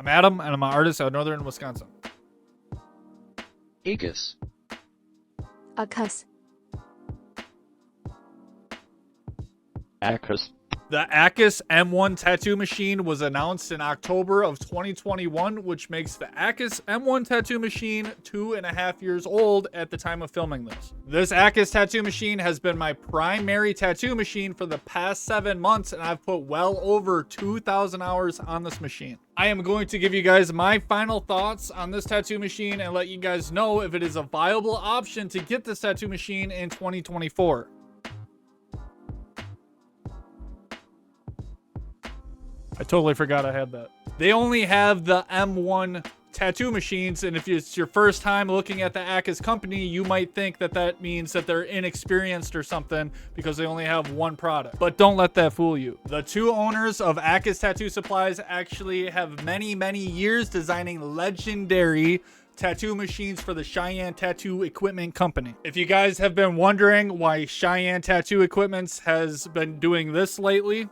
I'm Adam, and I'm an artist out of northern Wisconsin. Acus. Acus. Acus. The Acus M1 tattoo machine was announced in October of 2021, which makes the Acus M1 tattoo machine 2.5 years old at the time of filming this. This Acus tattoo machine has been my primary tattoo machine for the past 7 months, and I've put well over 2,000 hours on this machine. I am going to give you guys my final thoughts on this tattoo machine and let you guys know if it is a viable option to get this tattoo machine in 2024. I totally forgot I had that. They only have the M1 tattoo machines, and if it's your first time looking at the Acus company, you might think that that means that they're inexperienced or something because they only have one product. But don't let that fool you. The two owners of Acus Tattoo Supplies actually have many, many years designing legendary tattoo machines for the Cheyenne Tattoo Equipment Company. If you guys have been wondering why Cheyenne Tattoo Equipment has been doing this lately,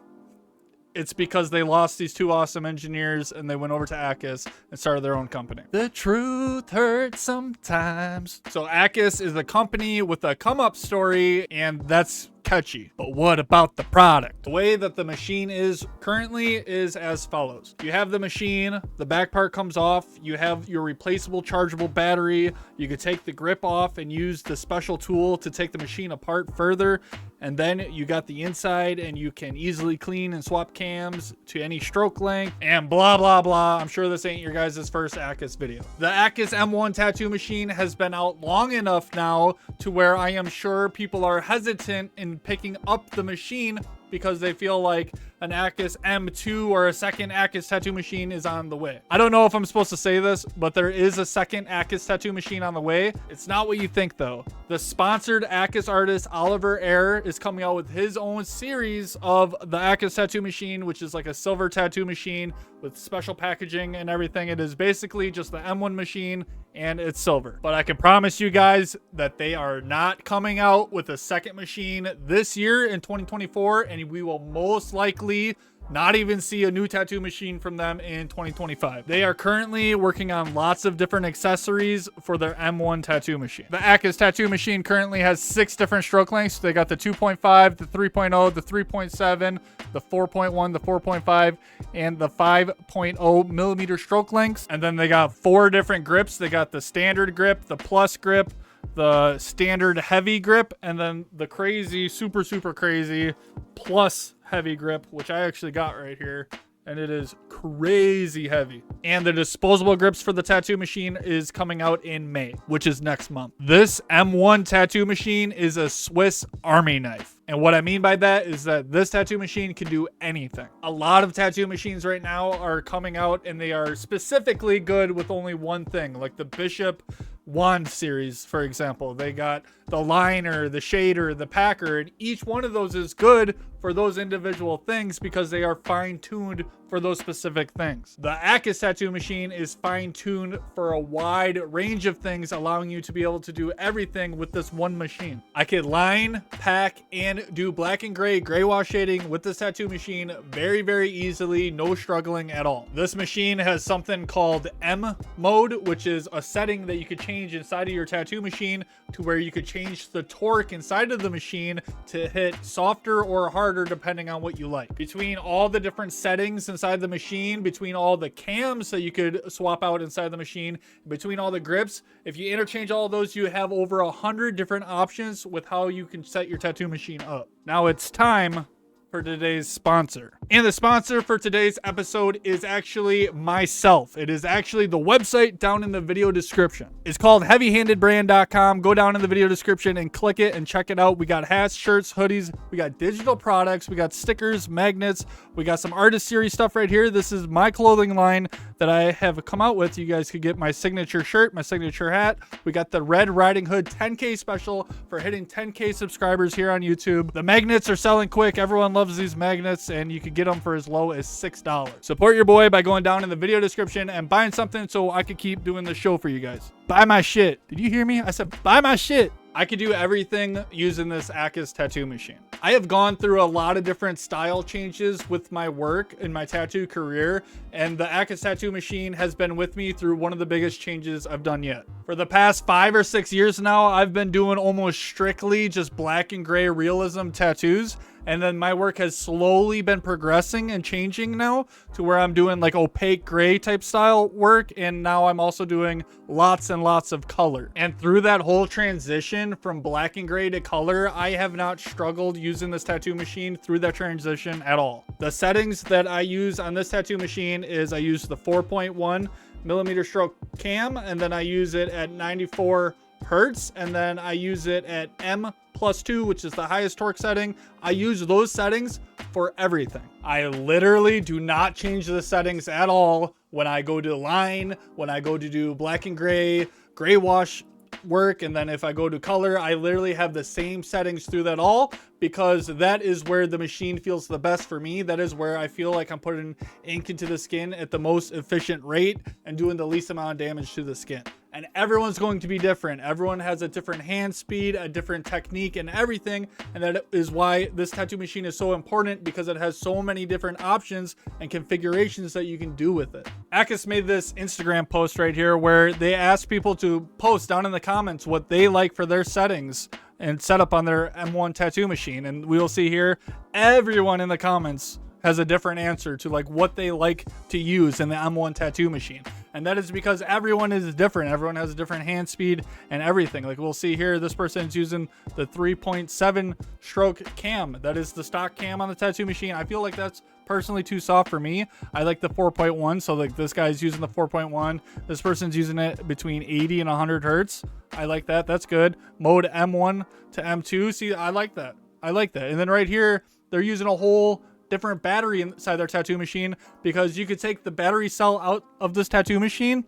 it's because they lost these two awesome engineers and they went over to Acus and started their own company. The truth hurts sometimes. So Acus is a company with a come-up story, and that's catchy. But what about the product? The way that the machine is currently is as follows. You have the machine, the back part comes off, you have your replaceable chargeable battery, you could take the grip off and use the special tool to take the machine apart further, and then you got the inside and you can easily clean and swap cams to any stroke length and blah blah blah. I'm sure this ain't your guys' first Acus video. The Acus M1 tattoo machine has been out long enough now to where I am sure people are hesitant in picking up the machine because they feel like an Acus M2 or a second Acus tattoo machine is on the way. I don't know if I'm supposed to say this, but there is a second Acus tattoo machine on the way. It's not what you think though. The sponsored Acus artist Oliver Air is coming out with his own series of the Acus tattoo machine, which is like a silver tattoo machine with special packaging and everything. It is basically just the M1 machine and it's silver. But I can promise you guys that they are not coming out with a second machine this year in 2024, and we will most likely not even see a new tattoo machine from them in 2025. They are currently working on lots of different accessories for their M1 tattoo machine. The Acus tattoo machine currently has 6 different stroke lengths. They got the 2.5, the 3.0, the 3.7, the 4.1, the 4.5, and the 5.0 millimeter stroke lengths. And then they got 4 different grips. They got the standard grip, the plus grip, the standard heavy grip, and then the crazy, super crazy plus heavy grip, which I actually got right here, and it is crazy heavy. And the disposable grips for the tattoo machine is coming out in May, which is next month. This M1 tattoo machine is a Swiss Army knife. And what I mean by that is that this tattoo machine can do anything. A lot of tattoo machines right now are coming out and they are specifically good with only one thing, like the Bishop wand series, for example. They got the liner, the shader, the packer, and each one of those is good for those individual things because they are fine-tuned for those specific things. The Acus tattoo machine is fine-tuned for a wide range of things, allowing you to be able to do everything with this one machine. I could line, pack, and do black and gray wash shading with this tattoo machine very easily, no struggling at all. This machine has something called M mode, which is a setting that you could change inside of your tattoo machine to where you could change the torque inside of the machine to hit softer or harder depending on what you like. Between all the different settings inside the machine, between all the cams that you could swap out inside the machine, between all the grips, if you interchange all of those, you have over 100 different options with how you can set your tattoo machine up. Now it's time for today's sponsor. And the sponsor for today's episode is actually myself. It is actually the website down in the video description. It's called heavyhandedbrand.com. Go down in the video description and click it and check it out. We got hats, shirts, hoodies, we got digital products, we got stickers, magnets, we got some artist series stuff right here. This is my clothing line that I have come out with. You guys could get my signature shirt, my signature hat. We got the Red Riding Hood 10K special for hitting 10K subscribers here on YouTube. The magnets are selling quick. Everyone loves these magnets, and you could get them for as low as $6. Support your boy by going down in the video description and buying something so I could keep doing the show for you guys. Buy my shit. Did you hear me? I said buy my shit. I could do everything using this Acus tattoo machine. I have gone through a lot of different style changes with my work in my tattoo career, and the Acus Tattoo Machine has been with me through one of the biggest changes I've done yet. For the past 5 or 6 years now, I've been doing almost strictly just black and gray realism tattoos. And then my work has slowly been progressing and changing now to where I'm doing like opaque gray type style work. And now I'm also doing lots and lots of color. And through that whole transition from black and gray to color, I have not struggled using this tattoo machine through that transition at all. The settings that I use on this tattoo machine is I use the 4.1 millimeter stroke cam, and then I use it at 94 hertz, and then I use it at M+2, which is the highest torque setting. I use those settings for everything. I literally do not change the settings at all when I go to line, when I go to do black and gray wash work, and then if I go to color, I literally have the same settings through that all, because that is where the machine feels the best for me. That is where I feel like I'm putting ink into the skin at the most efficient rate and doing the least amount of damage to the skin. And everyone's going to be different. Everyone has a different hand speed, a different technique, and everything. And that is why this tattoo machine is so important, because it has so many different options and configurations that you can do with it. Acus made this Instagram post right here where they asked people to post down in the comments what they like for their settings and setup on their M1 tattoo machine. And we will see here, everyone in the comments has a different answer to like what they like to use in the M1 tattoo machine. And that is because everyone is different. Everyone has a different hand speed and everything. Like we'll see here, this person's using the 3.7 stroke cam. That is the stock cam on the tattoo machine. I feel like that's personally too soft for me. I like the 4.1. So like this guy's using the 4.1. This person's using it between 80 and 100 hertz. I like that. That's good. Mode M1 to M2. See, I like that. I like that. And then right here, they're using a whole different battery inside their tattoo machine, because you could take the battery cell out of this tattoo machine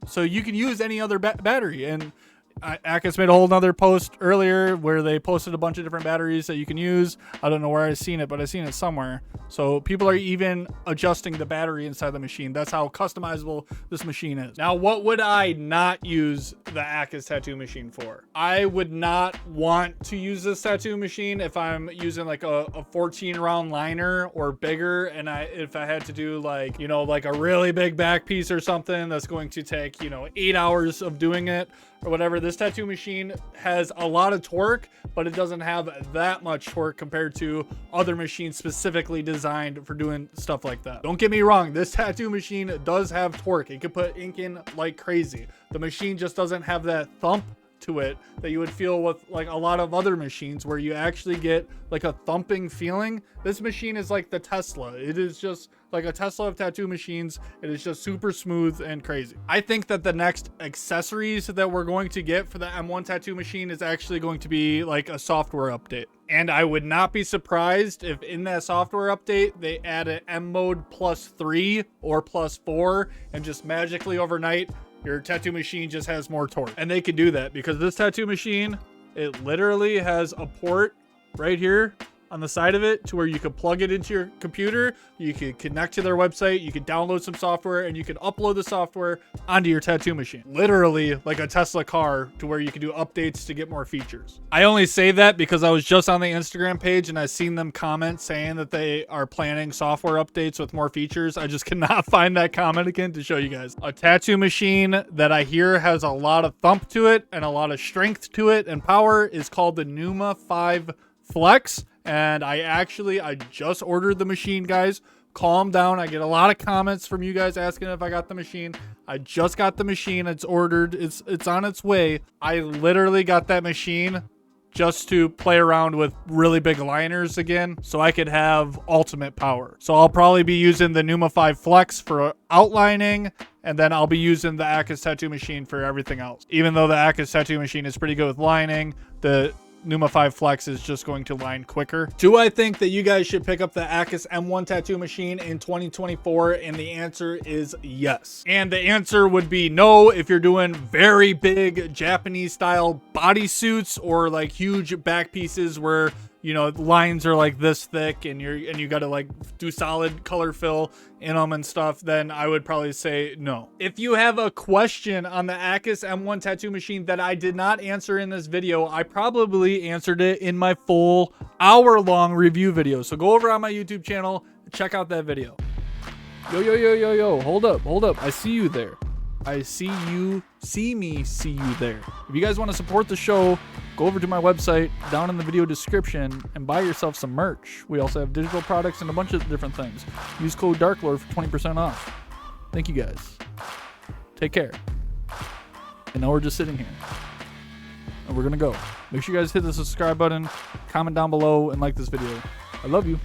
so you can use any other battery. And Acus made a whole nother post earlier where they posted a bunch of different batteries that you can use. I don't know where I've seen it, but I've seen it somewhere. So people are even adjusting the battery inside the machine. That's how customizable this machine is. Now, what would I not use the Acus tattoo machine for? I would not want to use this tattoo machine if I'm using like a 14 round liner or bigger, and if I had to do like, you know, like a really big back piece or something that's going to take, you know, 8 hours of doing it or whatever. This tattoo machine has a lot of torque, but it doesn't have that much torque compared to other machines specifically designed for doing stuff like that. Don't get me wrong, this tattoo machine does have torque. It can put ink in like crazy. The machine just doesn't have that thump to it that you would feel with like a lot of other machines where you actually get like a thumping feeling. This machine is like the Tesla. It is just like a Tesla of tattoo machines. It is just super smooth and crazy. I think that the next accessories that we're going to get for the M1 tattoo machine is actually going to be like a software update. And I would not be surprised if in that software update they add an M mode +3 or +4, and just magically overnight your tattoo machine just has more torque. And they can do that because this tattoo machine, it literally has a port right here on the side of it to where you can plug it into your computer, you can connect to their website, you can download some software, and you can upload the software onto your tattoo machine. Literally like a Tesla car, to where you can do updates to get more features. I only say that because I was just on the Instagram page and I seen them comment saying that they are planning software updates with more features. I just cannot find that comment again to show you guys. A tattoo machine that I hear has a lot of thump to it and a lot of strength to it and power is called the Numa 5 Flex. And I just ordered the machine, guys. Calm down. I get a lot of comments from you guys asking if I got the machine. I just got the machine. It's ordered. It's on its way. I literally got that machine just to play around with really big liners again, so I could have ultimate power. So I'll probably be using the Numa 5 Flex for outlining, and then I'll be using the Acus Tattoo Machine for everything else. Even though the Acus Tattoo Machine is pretty good with lining, the Numa 5 Flex is just going to line quicker. Do I think that you guys should pick up the Acus M1 tattoo machine in 2024? And the answer is yes. And the answer would be no if you're doing very big Japanese style bodysuits or like huge back pieces where you know, lines are like this thick and you got to like do solid color fill in them and stuff, then I would probably say no. If you have a question on the Acus M1 tattoo machine that I did not answer in this video, I probably answered it in my full hour-long review video. So go over on my YouTube channel, check out that video. Yo, hold up. I see you there. I see you there. If you guys want to support the show, go over to my website down in the video description and buy yourself some merch. We also have digital products and a bunch of different things. Use code DARKLORD for 20% off. Thank you guys. Take care. And now we're just sitting here. And we're gonna go. Make sure you guys hit the subscribe button, comment down below, and like this video. I love you.